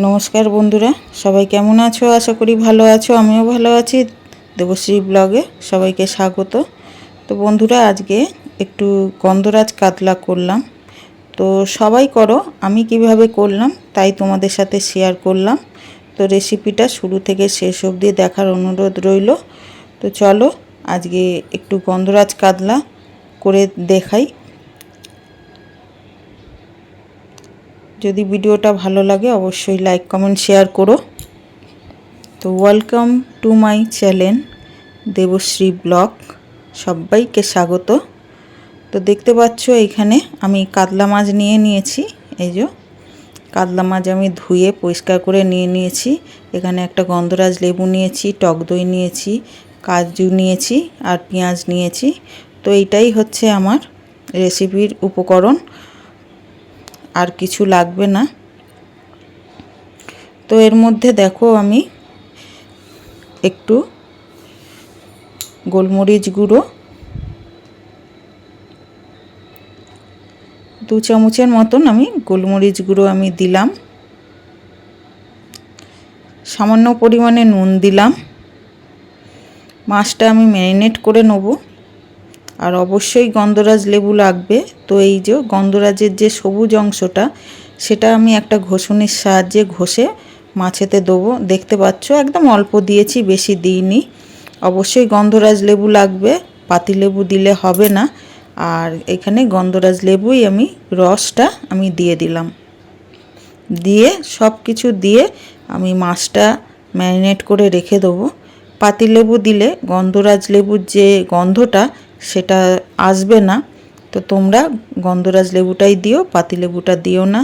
নমস্কার বন্ধুরা, সবাই কেমন আছো? আশা করি ভালো আছো। আমিও ভালো আছি। দেবশ্রী ব্লগে সবাইকে স্বাগত। তো বন্ধুরা, আজকে একটু গন্ধরাজ কাতলা করলাম। তো সবাই করো, আমি কিভাবে করলাম তাই তোমাদের সাথে শেয়ার করলাম। তো রেসিপিটা শুরু থেকে শেষ অবধি দেখার অনুরোধ রইল। তো চলো আজকে একটু গন্ধরাজ কাতলা করে দেখাই। যদি ভিডিওটা ভালো লাগে অবশ্যই লাইক কমেন্ট শেয়ার করো। তো welcome to my channel Debashree blog, সবাইকে স্বাগত। তো দেখতে পাচ্ছ এখানে আমি কাতলা মাছ নিয়ে নিয়েছি। এই যে কাতলা মাছ আমি ধুয়ে পরিষ্কার করে নিয়ে নিয়েছি। এখানে একটা গন্ধরাজ লেবু নিয়েছি, টক দই নিয়েছি, কাজু নিয়েছি আর পেঁয়াজ নিয়েছি। তো এইটাই হচ্ছে আমার রেসিপির উপকরণ, আর কিছু লাগবে না। তো এর মধ্যে দেখো আমি একটু গোলমরিচ গুঁড়ো 2 চামচের মতন আমি গোলমরিচ গুঁড়ো আমি দিলাম। সামান্য পরিমাণে নুন দিলাম। মাছটা আমি ম্যারিনেট করে নেব, আর অবশ্যই গন্ধরাজ লেবু লাগবে। তো এই যে গন্ধরাজের যে সবুজ অংশটা, সেটা আমি একটা ঘষুনির সাহায্যে ঘষে মাছেতে দেবো। দেখতে পাচ্ছ একদম অল্প দিয়েছি, বেশি দিইনি। অবশ্যই গন্ধরাজ লেবু লাগবে, পাতিলেবু দিলে হবে না। আর এখানে গন্ধরাজ লেবুই আমি রসটা আমি দিয়ে দিলাম। দিয়ে সব কিছু দিয়ে আমি মাছটা ম্যারিনেট করে রেখে দেবো। পাতিলেবু দিলে গন্ধরাজ লেবুর যে গন্ধটা সেটা আসবে না। তো তোমরা গন্ধরাজ লেবুটাই দিও, পাতিলেবুটা দিও না।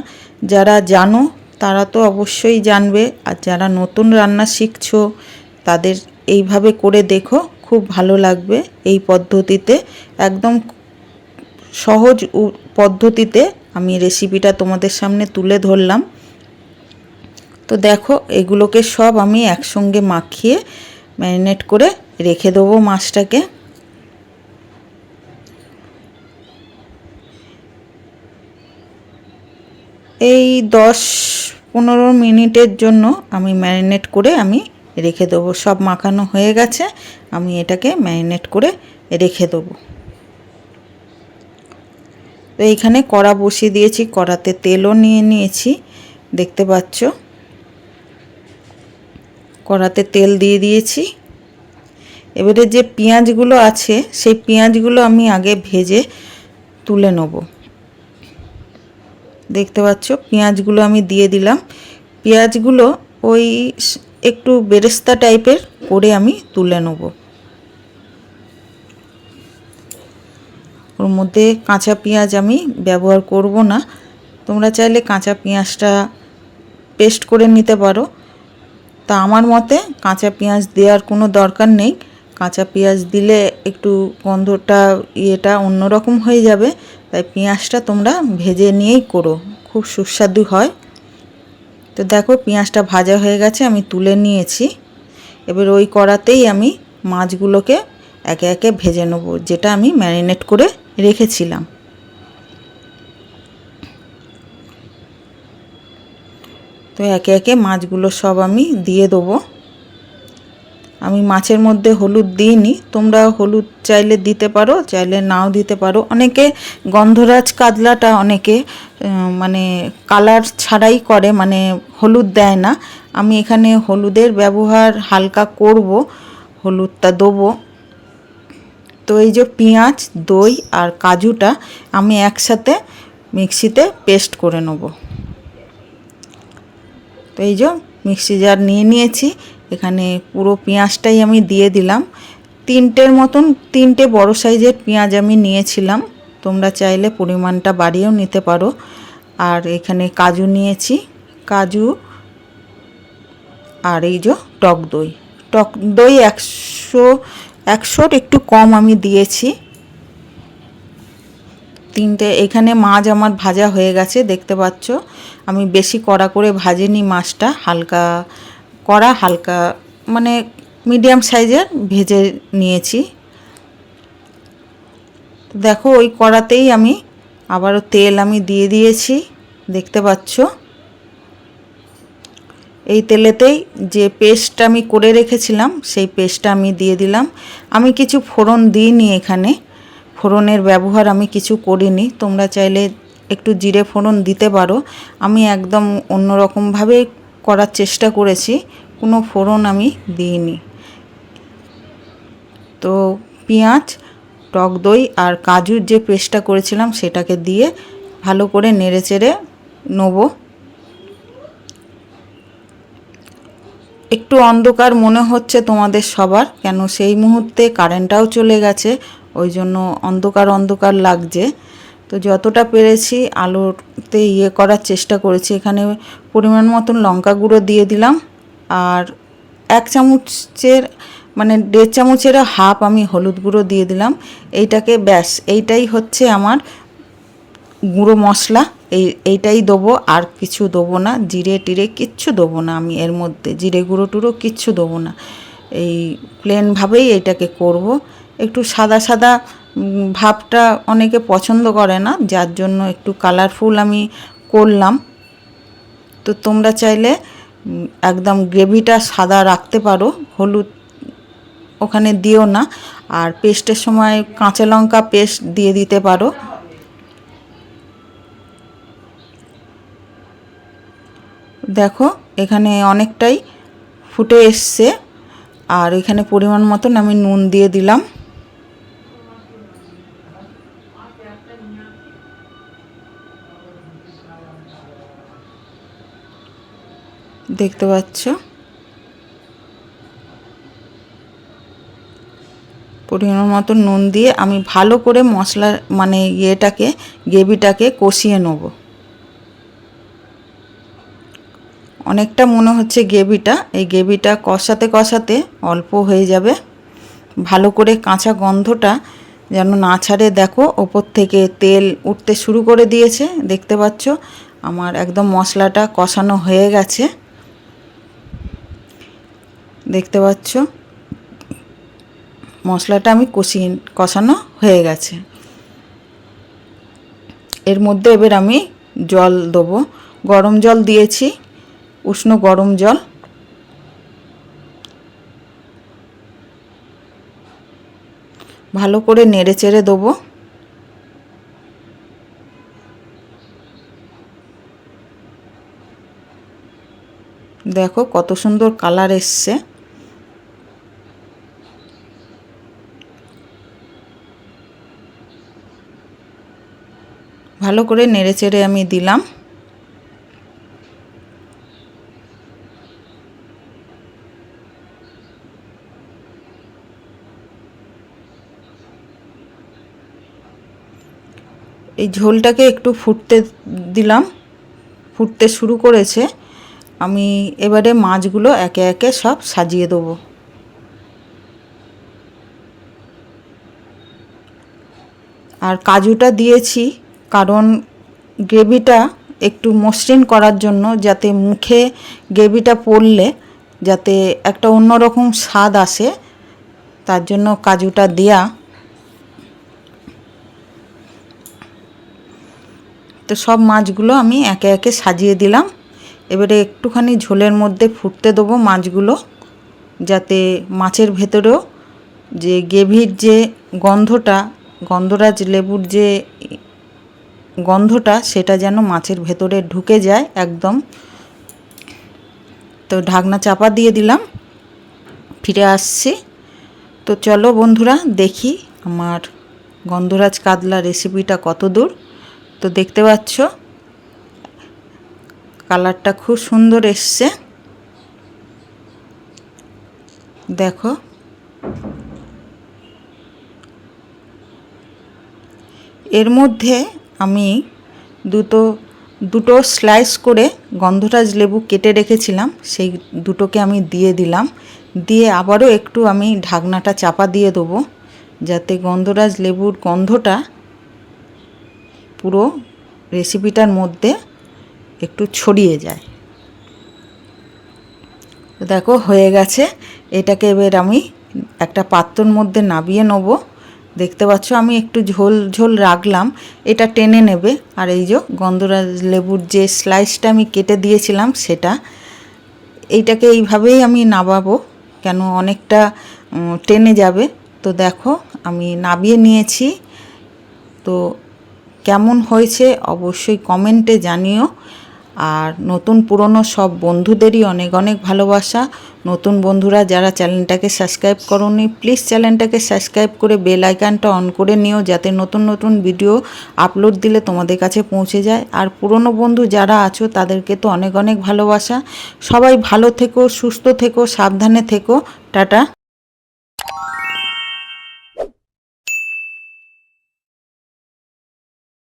যারা জানো তারা তো অবশ্যই জানবে, আর যারা নতুন রান্না শিখছো তাদের এইভাবে করে দেখো, খুব ভালো লাগবে। এই পদ্ধতিতে একদম সহজ পদ্ধতিতে আমি রেসিপিটা তোমাদের সামনে তুলে ধরলাম। তো দেখো এগুলোকে সব আমি একসঙ্গে মাখিয়ে ম্যারিনেট করে রেখে দেবো মাছটাকে। এই 10-15 মিনিটের জন্য আমি ম্যারিনেট করে আমি রেখে দেবো। সব মাখানো হয়ে গেছে, আমি এটাকে ম্যারিনেট করে রেখে দেবো। তো এইখানে কড়া বসিয়ে দিয়েছি, কড়াতে তেলও নিয়ে নিয়েছি, দেখতে পাচ্ছ। কড়াতে তেল দিয়ে দিয়েছি। এবারে যে পেঁয়াজগুলো আছে সেই পেঁয়াজগুলো আমি আগে ভেজে তুলে নেব। দেখতে পাচ্ছ পেঁয়াজগুলো আমি দিয়ে দিলাম। পেঁয়াজগুলো ওই একটু বেরেস্তা টাইপের করে আমি তুলে নেব। ওর মধ্যে কাঁচা পেঁয়াজ আমি ব্যবহার করব না। তোমরা চাইলে কাঁচা পেঁয়াজটা পেস্ট করে নিতে পারো। তা আমার মতে কাঁচা পেঁয়াজ দেওয়ার কোনো দরকার নেই। কাঁচা পেঁয়াজ দিলে একটু গন্ধটা অন্যরকম হয়ে যাবে। তাই পেঁয়াজটা তোমরা ভেজে নিয়েই করো, খুব সুস্বাদু হয়। তো দেখো পেঁয়াজটা ভাজা হয়ে গেছে, আমি তুলে নিয়েছি। এবার ওই কড়াতেই আমি মাছগুলোকে একে একে ভেজে নেব, যেটা আমি ম্যারিনেট করে রেখেছিলাম। তো একে একে মাছগুলো সব আমি দিয়ে দেবো। আমি মাছের মধ্যে হলুদ দিইনি, তোমরা হলুদ চাইলে দিতে পারো, চাইলে নাও দিতে পারো। অনেকে গন্ধরাজ কাতলাটা অনেকে মানে কালার ছাড়াই করে, মানে হলুদ দেয় না। আমি এখানে হলুদের ব্যবহার হালকা করব, হলুদটা দেবো। তো এই যে পেঁয়াজ, দই আর কাজুটা আমি একসাথে মিক্সিতে পেস্ট করে নেব। তো এই যে মিক্সি জার নিয়ে নিয়েছি, এখানে পুরো পেঁয়াজটাই আমি দিয়ে দিলাম। তিনটে বড় সাইজের পেঁয়াজ আমি নিয়েছিলাম, তোমরা চাইলে পরিমাণটা বাড়িয়েও নিতে পারো। আর এখানে কাজু নিয়েছি, কাজু আর এই যে টক দই 100-100 একটু কম আমি দিয়েছি। এখানে মাছ আমার ভাজা হয়ে গেছে, দেখতে পাচ্ছ। আমি বেশি কড়া করে ভাজিনি মাছটা, হালকা মানে মিডিয়াম সাইজের ভেজে নিয়েছি। দেখো ওই কড়াতেই আমি আবারও তেল আমি দিয়ে দিয়েছি, দেখতে পাচ্ছ। এই তেলেতেই যে পেস্টটা আমি করে রেখেছিলাম সেই পেস্টটা আমি দিয়ে দিলাম। আমি কিছু ফোড়ন দিইনি এখানে, ফোড়নের ব্যবহার আমি কিছু করিনি। তোমরা চাইলে একটু জিরে ফোড়ন দিতে পারো। আমি একদম অন্যরকমভাবে করার চেষ্টা করেছি, কোনো ফোড়ন আমি দিইনি। তো পেঁয়াজ, টক দই আর কাজুর যে পেস্টটা করেছিলাম সেটাকে দিয়ে ভালো করে নেড়েচেড়ে নেব। একটু অন্ধকার মনে হচ্ছে তোমাদের সবার, কেন সেই মুহূর্তে কারেন্টটাও চলে গেছে, ওই জন্য অন্ধকার অন্ধকার লাগছে। তো যতটা পেরেছি আলুতে করার চেষ্টা করেছি। এখানে পরিমাণ মতন লঙ্কা গুঁড়ো দিয়ে দিলাম, আর 1 চামচের মানে 1.5 চামচেরও হাফ আমি হলুদ গুঁড়ো দিয়ে দিলাম। এইটাকে ব্যাস, এইটাই হচ্ছে আমার গুঁড়ো মশলা। এইটাই দেবো, আর কিছু দেবো না। জিরে টিরে কিচ্ছু দেবো না আমি এর মধ্যে, জিরে গুঁড়ো টুড়ো কিচ্ছু দেবো না। এই প্লেনভাবেই এইটাকে করব। একটু সাদা সাদা ভাবটা অনেকে পছন্দ করে না, যার জন্য একটু কালারফুল আমি করলাম। তো তোমরা চাইলে একদম গ্রেভিটা সাদা রাখতে পারো, হলুদ ওখানে দিও না। আর পেস্টের সময় কাঁচা লঙ্কা পেস্ট দিয়ে দিতে পারো। দেখো এখানে অনেকটাই ফুটে এসছে, আর এখানে পরিমাণ মতন আমি নুন দিয়ে দিলাম। দেখতে পাচ্ছ পরিমাণ মতন নুন দিয়ে আমি ভালো করে মশলা মানে গ্রেভিটাকে কষিয়ে নেব। অনেকটা মনে হচ্ছে এই গ্রেভিটা কষাতে কষাতে অল্প হয়ে যাবে। ভালো করে কাঁচা গন্ধটা যেন না ছাড়ে। দেখো ওপর থেকে তেল উঠতে শুরু করে দিয়েছে, দেখতে পাচ্ছ। আমার একদম মশলাটা কষানো হয়ে গেছে, দেখতে পাচ্ছ মশলাটা আমি কষানো হয়ে গেছে। এর মধ্যে এবার আমি জল দেবো। গরম জল দিয়েছি, উষ্ণ গরম জল। ভালো করে নেড়ে চেড়ে দেবো। দেখো কত সুন্দর কালার এসছে। ভালো করে নেড়ে চেড়ে আমি দিলাম। এই ঝোলটাকে একটু ফুটতে দিলাম, ফুটতে শুরু করেছে। আমি এবারে মাছগুলো একে একে সব সাজিয়ে দেবো। আর কাজুটা দিয়েছি কারণ গ্রেভিটা একটু মসৃণ করার জন্য, যাতে মুখে গ্রেভিটা পড়লে যাতে একটা অন্যরকম স্বাদ আসে, তার জন্য কাজুটা দেয়া। তো সব মাছগুলো আমি একে একে সাজিয়ে দিলাম। এবারে একটুখানি ঝোলের মধ্যে ফুটতে দেবো মাছগুলো, যাতে মাছের ভেতরেও যে গ্রেভির যে গন্ধটা, গন্ধরাজ লেবুর যে গন্ধটা, সেটা যেন মাছের ভেতরে ঢুকে যায় একদম। তো ঢাকনা চাপা দিয়ে দিলাম, ফিরে আসছি। তো চলো বন্ধুরা দেখি আমার গন্ধরাজ কাতলা রেসিপিটা কত দূর। তো দেখতে পাচ্ছ কালারটা খুব সুন্দর এসছে। দেখো এর মধ্যে আমি দুটো স্লাইস করে গন্ধরাজ লেবু কেটে রেখেছিলাম, সেই দুটোকে আমি দিয়ে দিলাম। দিয়ে আবারও একটু আমি ঢাকনাটা চাপা দিয়ে দেবো, যাতে গন্ধরাজ লেবুর গন্ধটা পুরো রেসিপিটার মধ্যে একটু ছড়িয়ে যায়। দেখো হয়ে গেছে। এটাকে এবার আমি একটা পাত্রর মধ্যে নামিয়ে নেব। দেখতে পাচ্ছ আমি একটু ঝোল ঝোল রাখলাম, এটা টেনে নেবে। আর এই যে গন্ধরাজ লেবুর যে স্লাইসটা আমি কেটে দিয়েছিলাম সেটা, এইটাকে এইভাবেই আমি নাবাবো, কেন অনেকটা টেনে যাবে। তো দেখো আমি নাবিয়ে নিয়েছি। তো কেমন হয়েছে অবশ্যই কমেন্টে জানিও। আর নতুন পুরনো সব বন্ধুদেরই অনেক অনেক ভালোবাসা। নতুন বন্ধুরা যারা চ্যানেলটাকে সাবস্ক্রাইব করোনি, প্লিজ চ্যানেলটাকে সাবস্ক্রাইব করে বেল আইকনটা অন করে নিও, যাতে নতুন নতুন ভিডিও আপলোড দিলে তোমাদের কাছে পৌঁছে যায়। আর পুরনো বন্ধু যারা আছো তাদেরকে তো অনেক অনেক ভালোবাসা। সবাই ভালো থেকো, সুস্থ থেকো, সাবধানে থেকো। টাটা।